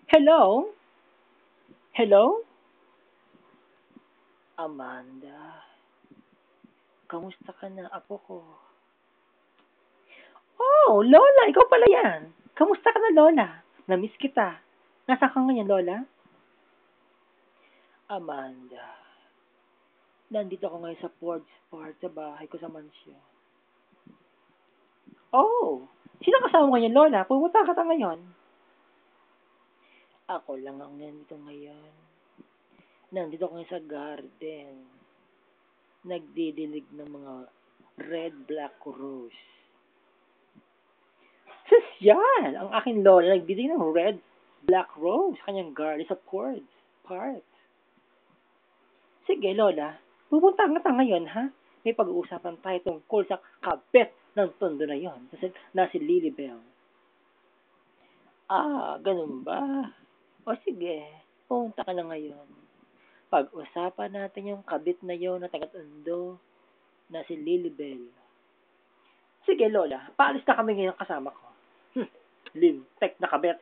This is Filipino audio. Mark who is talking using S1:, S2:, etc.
S1: Hello? Hello? Amanda, kamusta ka na, apo ko? Oh, Lola, ikaw pala yan. Kamusta ka na, Lola? Namiss kita. Nasa ka ngayon, Lola? Amanda, nandito ako ngayon sa Ford's Park, sa bahay ko sa mansyon. Oh, sino kasama mo ngayon, Lola? Pumunta ka ta ngayon. Ako lang ang nandito ngayon. Nandito ako ngayon sa garden. Nagdidilig ng mga red black rose. Sosyal! Ang aking lola nagdidilig ng red black rose sa kanyang garden sa Ford's Park. Sige, Lola. Pupunta nga ta ngayon, ha? May pag-uusapan tayo tungkol sa kabet ng tondo na yon. Na si Lilibel. Ah, ganun ba? O sige, pumunta ka na ngayon. Pag-usapan natin yung kabit na yon na taga-tondo na si Lilibel. Sige, Lola. Paalis na kami ngayon kasama ko. Lintek na kabet.